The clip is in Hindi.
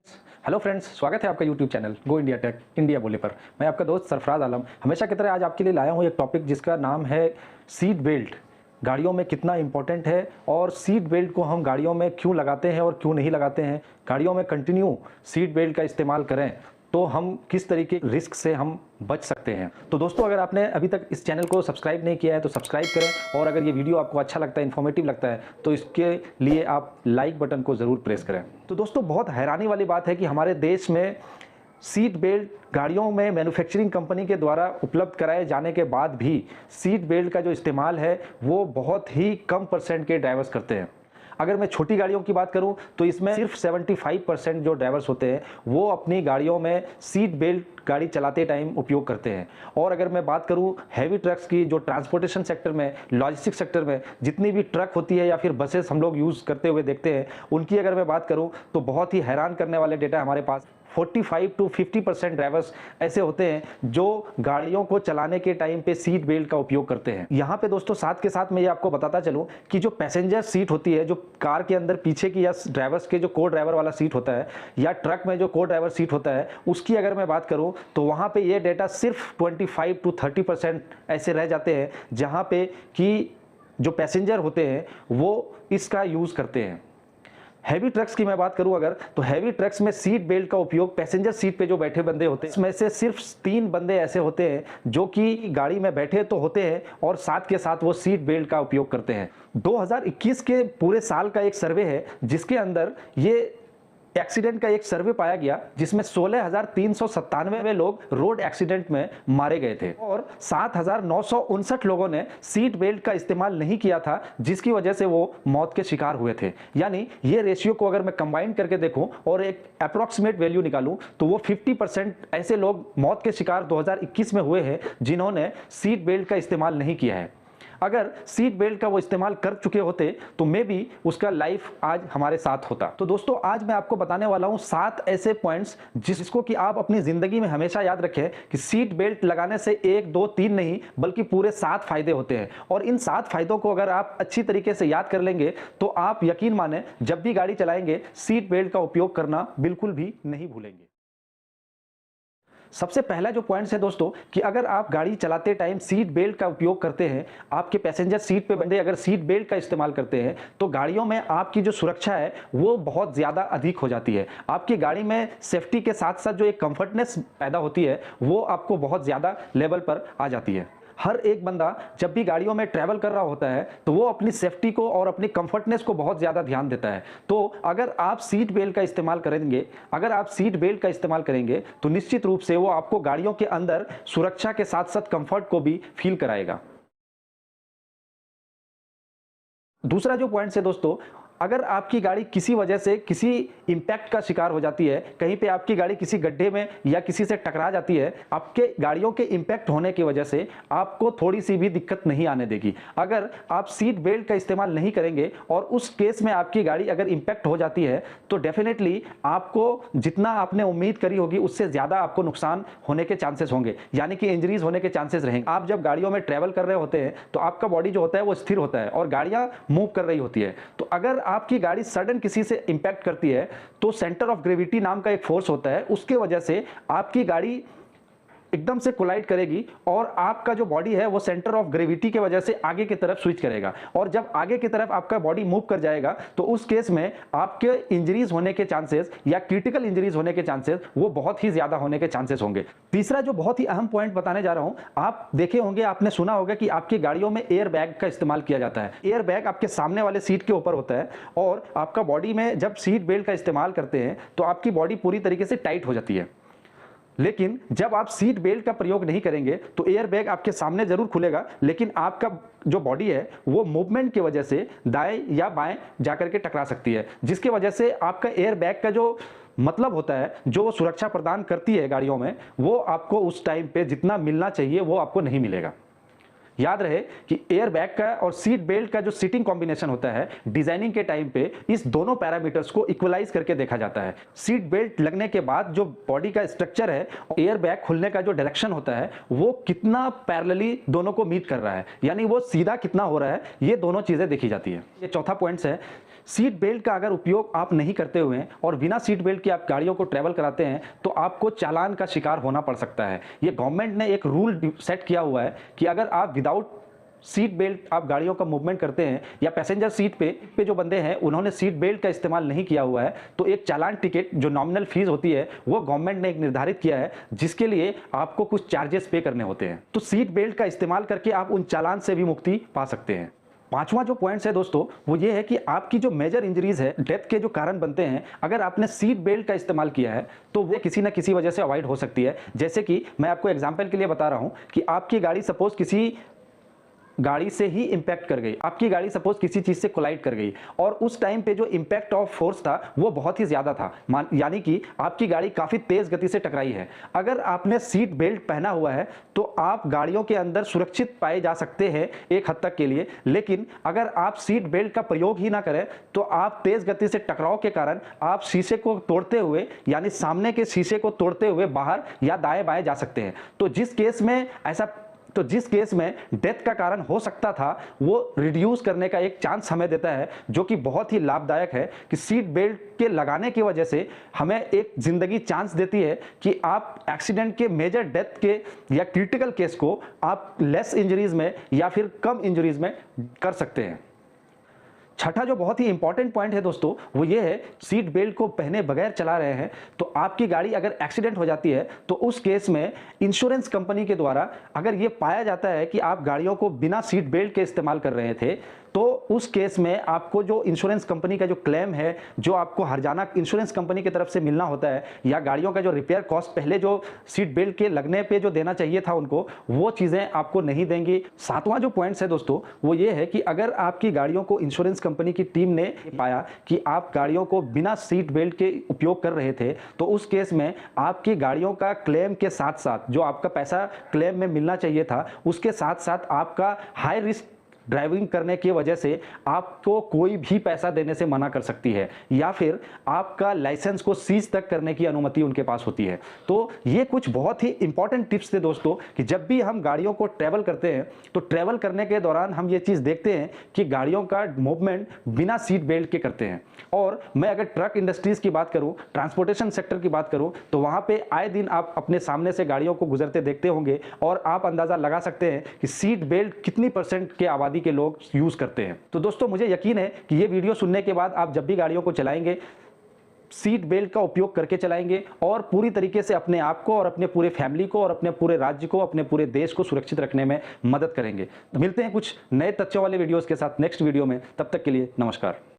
हेलो फ्रेंड्स, स्वागत है आपका YouTube channel go India tech India बोले पर। मैं आपका दोस्त सरफराज आलम हमेशा की तरह आज आपके लिए लाया हूँ एक टॉपिक जिसका नाम है सीट बेल्ट। गाड़ियों में कितना इंपॉर्टेंट है और सीट बेल्ट को हम गाड़ियों में क्यों लगाते हैं और क्यों नहीं लगाते हैं। गाड़ियों में कंटिन्यू सीट बेल्ट का इस्तेमाल करें तो हम किस तरीके रिस्क से हम बच सकते हैं। तो दोस्तों, अगर आपने अभी तक इस चैनल को सब्सक्राइब नहीं किया है तो सब्सक्राइब करें, और अगर ये वीडियो आपको अच्छा लगता है, इन्फॉर्मेटिव लगता है, तो इसके लिए आप लाइक बटन को ज़रूर प्रेस करें। तो दोस्तों, बहुत हैरानी वाली बात है कि हमारे देश में सीट बेल्ट गाड़ियों में मैन्युफैक्चरिंग कंपनी के द्वारा उपलब्ध कराए जाने के बाद भी सीट बेल्ट का जो इस्तेमाल है वो बहुत ही कम परसेंट के ड्राइवर्स करते हैं। अगर मैं छोटी गाड़ियों की बात करूं तो इसमें सिर्फ 75% जो ड्राइवर्स होते हैं वो अपनी गाड़ियों में सीट बेल्ट गाड़ी चलाते टाइम उपयोग करते हैं। और अगर मैं बात करूं हैवी ट्रक्स की, जो ट्रांसपोर्टेशन सेक्टर में, लॉजिस्टिक सेक्टर में जितनी भी ट्रक होती है या फिर बसेस हम लोग यूज़ करते हुए देखते हैं, उनकी अगर मैं बात करूं तो बहुत ही हैरान करने वाले डेटा हमारे पास 45 to 50% ड्राइवर्स ऐसे होते हैं जो गाड़ियों को चलाने के टाइम पे सीट बेल्ट का उपयोग करते हैं। यहाँ पे दोस्तों साथ के साथ मैं ये आपको बताता चलूँ कि जो पैसेंजर सीट होती है, जो कार के अंदर पीछे की या ड्राइवर्स के जो को ड्राइवर वाला सीट होता है या ट्रक में जो को ड्राइवर सीट होता है, उसकी अगर मैं बात करूँ तो वहाँ पे ये डेटा सिर्फ 25 to 30% ऐसे रह जाते हैं जहाँ पे कि जो पैसेंजर होते हैं वो इसका यूज़ करते हैं। हैवी ट्रक्स की मैं बात करूं अगर, तो हैवी ट्रक्स में सीट बेल्ट का उपयोग पैसेंजर सीट पे जो बैठे बंदे होते हैं इसमें से सिर्फ 3 बंदे ऐसे होते हैं जो कि गाड़ी में बैठे तो होते हैं और साथ के साथ वो सीट बेल्ट का उपयोग करते हैं। 2021 के पूरे साल का एक सर्वे है जिसके अंदर ये एक्सीडेंट का एक सर्वे पाया गया जिसमें 16,397 लोग रोड एक्सीडेंट में मारे गए थे और 7,959 लोगों ने सीट बेल्ट का इस्तेमाल नहीं किया था, जिसकी वजह से वो मौत के शिकार हुए थे। यानी ये रेशियो को अगर मैं कंबाइन करके देखूं और एक अप्रोक्सीमेट वैल्यू निकालूं तो वो 50% ऐसे लोग मौत के शिकार 2021 में हुए हैं जिन्होंने सीट बेल्ट का इस्तेमाल नहीं किया है। अगर सीट बेल्ट का वो इस्तेमाल कर चुके होते तो मे बी उसका लाइफ आज हमारे साथ होता। तो दोस्तों, आज मैं आपको बताने वाला हूं 7 ऐसे पॉइंट्स जिसको कि आप अपनी जिंदगी में हमेशा याद रखें कि सीट बेल्ट लगाने से 1, 2, 3 नहीं बल्कि पूरे 7 फायदे होते हैं। और इन 7 फायदों को अगर आप अच्छी तरीके से याद कर लेंगे तो आप यकीन माने जब भी गाड़ी चलाएंगे सीट बेल्ट का उपयोग करना बिल्कुल भी नहीं भूलेंगे। सबसे पहला जो पॉइंट्स है दोस्तों कि अगर आप गाड़ी चलाते टाइम सीट बेल्ट का उपयोग करते हैं, आपके पैसेंजर सीट पे बंदे अगर सीट बेल्ट का इस्तेमाल करते हैं तो गाड़ियों में आपकी जो सुरक्षा है वो बहुत ज़्यादा अधिक हो जाती है। आपकी गाड़ी में सेफ्टी के साथ साथ जो एक कंफर्टनेस पैदा होती है वो आपको बहुत ज़्यादा लेवल पर आ जाती है। हर एक बंदा जब भी गाड़ियों में ट्रैवल कर रहा होता है तो वो अपनी सेफ्टी को और अपनी कंफर्टनेस को बहुत ज़्यादा ध्यान देता है। तो अगर आप सीट बेल्ट का इस्तेमाल करेंगे तो निश्चित रूप से वो आपको गाड़ियों के अंदर सुरक्षा के साथ साथ कंफर्ट को भी फील कराएगा। दूसरा जो पॉइंट है दोस्तों, अगर आपकी गाड़ी किसी वजह से किसी इंपैक्ट का शिकार हो जाती है, कहीं पे आपकी गाड़ी किसी गड्ढे में या किसी से टकरा जाती है, आपके गाड़ियों के इंपैक्ट होने की वजह से आपको थोड़ी सी भी दिक्कत नहीं आने देगी। अगर आप सीट बेल्ट का इस्तेमाल नहीं करेंगे और उस केस में आपकी गाड़ी अगर इंपैक्ट हो जाती है तो डेफिनेटली आपको जितना आपने उम्मीद करी होगी उससे ज़्यादा आपको नुकसान होने के चांसेस होंगे, यानी कि इंजरीज होने के चांसेस रहेंगे। आप जब गाड़ियों में ट्रैवल कर रहे होते हैं तो आपका बॉडी जो होता है वो स्थिर होता है और गाड़ियाँ मूव कर रही होती है। तो अगर आपकी गाड़ी सडन किसी से इंपैक्ट करती है तो सेंटर ऑफ ग्रेविटी नाम का एक फोर्स होता है, उसके वजह से आपकी गाड़ी एकदम से कोलाइड करेगी और आपका जो बॉडी है वो सेंटर ऑफ ग्रेविटी के वजह से आगे की तरफ स्विच करेगा। और जब आगे की तरफ आपका बॉडी मूव कर जाएगा तो उस केस में आपके इंजरीज होने के चांसेस या क्रिटिकल इंजरीज होने के चांसेस वो बहुत ही ज्यादा होने के चांसेस होंगे। तीसरा जो बहुत ही अहम पॉइंट बताने जा रहा हूं, आप देखे होंगे, आपने सुना होगा कि आपकी गाड़ियों में एयर बैग का इस्तेमाल किया जाता है। एयर बैग आपके सामने वाले सीट के ऊपर होता है और आपका बॉडी में जब सीट बेल्ट का इस्तेमाल करते हैं तो आपकी बॉडी पूरी तरीके से टाइट हो जाती है। लेकिन जब आप सीट बेल्ट का प्रयोग नहीं करेंगे तो एयर बैग आपके सामने जरूर खुलेगा, लेकिन आपका जो बॉडी है वो मूवमेंट की वजह से दाएं या बाएं जाकर के टकरा सकती है, जिसकी वजह से आपका एयर बैग का जो मतलब होता है, जो सुरक्षा प्रदान करती है गाड़ियों में, वो आपको उस टाइम पे जितना मिलना चाहिए वो आपको नहीं मिलेगा। याद रहे कि एयर बैग का और सीट बेल्ट का जो सीटिंग कॉम्बिनेशन होता है डिजाइनिंग के टाइम पे इस दोनों पैरामीटर्स को इक्वलाइज करके देखा जाता है। सीट बेल्ट लगने के बाद जो बॉडी का स्ट्रक्चर है, एयर बैग खुलने का जो डायरेक्शन होता है वो कितना पैरेलली दोनों को मीट कर रहा है, यानी वो सीधा कितना हो रहा है, ये दोनों चीजें देखी जाती है। ये चौथा पॉइंट है, सीट बेल्ट का अगर उपयोग आप नहीं करते हुए और बिना सीट बेल्ट के आप गाड़ियों को ट्रैवल कराते हैं तो आपको चालान का शिकार होना पड़ सकता है। ये गवर्नमेंट ने एक रूल सेट किया हुआ है कि अगर आप विदाउट सीट बेल्ट आप गाड़ियों का मूवमेंट करते हैं या पैसेंजर सीट पे जो बंदे हैं उन्होंने सीट बेल्ट का इस्तेमाल नहीं किया हुआ है तो एक चालान टिकट जो नॉमिनल फीस होती है वो गवर्नमेंट ने एक निर्धारित किया है जिसके लिए आपको कुछ चार्जेस पे करने होते हैं। तो सीट बेल्ट का इस्तेमाल करके आप उन चालान से भी मुक्ति पा सकते हैं। पांचवा जो पॉइंट्स है दोस्तों वो ये है कि आपकी जो मेजर इंजरीज है, डेथ के जो कारण बनते हैं, अगर आपने सीट बेल्ट का इस्तेमाल किया है तो वो किसी ना किसी वजह से अवॉइड हो सकती है। जैसे कि मैं आपको एग्जांपल के लिए बता रहा हूं कि आपकी गाड़ी सपोज किसी गाड़ी से ही इंपैक्ट कर गई, आपकी गाड़ी सपोज किसी चीज से कोलाइड कर गई और उस टाइम पे जो इंपैक्ट ऑफ फोर्स था वो बहुत ही ज्यादा था, यानी कि आपकी गाड़ी काफी तेज गति से टकराई है। अगर आपने सीट बेल्ट पहना हुआ है तो आप गाड़ियों के अंदर सुरक्षित पाए जा सकते हैं एक हद तक के लिए, लेकिन अगर आप सीट बेल्ट का प्रयोग ही ना करें तो आप तेज गति से टकराव के कारण आप शीशे को तोड़ते हुए, यानी सामने के शीशे को तोड़ते हुए बाहर या दाएं बाएं जा सकते हैं। तो जिस केस में डेथ का कारण हो सकता था वो रिड्यूस करने का एक चांस हमें देता है, जो कि बहुत ही लाभदायक है कि सीट बेल्ट के लगाने की वजह से हमें एक जिंदगी चांस देती है कि आप एक्सीडेंट के मेजर डेथ के या क्रिटिकल केस को आप लेस इंजरीज में या फिर कम इंजरीज में कर सकते हैं। छठा जो बहुत ही इंपॉर्टेंट पॉइंट है दोस्तों वो ये है, सीट बेल्ट को पहने बगैर चला रहे हैं तो आपकी गाड़ी अगर एक्सीडेंट हो जाती है तो उस केस में इंश्योरेंस कंपनी के द्वारा अगर ये पाया जाता है कि आप गाड़ियों को बिना सीट बेल्ट के इस्तेमाल कर रहे थे तो उस केस में आपको जो इंश्योरेंस कंपनी का जो क्लेम है, जो आपको हर्जाना इंश्योरेंस कंपनी की तरफ से मिलना होता है, या गाड़ियों का जो रिपेयर कॉस्ट पहले जो सीट बेल्ट के लगने पे जो देना चाहिए था उनको, वो चीज़ें आपको नहीं देंगी। सातवां जो पॉइंट्स है दोस्तों वो ये है कि अगर आपकी गाड़ियों को इंश्योरेंस कंपनी की टीम ने पाया कि आप गाड़ियों को बिना सीट बेल्ट के उपयोग कर रहे थे तो उस केस में आपकी गाड़ियों का क्लेम के साथ साथ जो आपका पैसा क्लेम में मिलना चाहिए था उसके साथ साथ आपका हाई रिस्क ड्राइविंग करने की वजह से आपको कोई भी पैसा देने से मना कर सकती है या फिर आपका लाइसेंस को सीज तक करने की अनुमति उनके पास होती है। तो ये कुछ बहुत ही इंपॉर्टेंट टिप्स थे दोस्तों कि जब भी हम गाड़ियों को ट्रैवल करते हैं तो ट्रैवल करने के दौरान हम ये चीज़ देखते हैं कि गाड़ियों का मूवमेंट बिना सीट बेल्ट के करते हैं। और मैं अगर ट्रक इंडस्ट्रीज की बात करूं, ट्रांसपोर्टेशन सेक्टर की बात करूं तो वहां पे आए दिन आप अपने सामने से गाड़ियों को गुजरते देखते होंगे और आप अंदाजा लगा सकते हैं कि सीट बेल्ट कितनी % के आबादी के लोग यूज करते हैं। तो दोस्तों मुझे यकीन है कि ये वीडियो सुनने के बाद आप जब भी गाड़ियों को चलाएंगे सीट बेल्ट का उपयोग करके चलाएंगे और पूरी तरीके से अपने आप को और अपने पूरे फैमिली को और अपने पूरे राज्य को, अपने पूरे देश को सुरक्षित रखने में मदद करेंगे। तो मिलते हैं कुछ नए तथ्यों वाले वीडियोस के साथ नेक्स्ट वीडियो में, तब तक के लिए नमस्कार।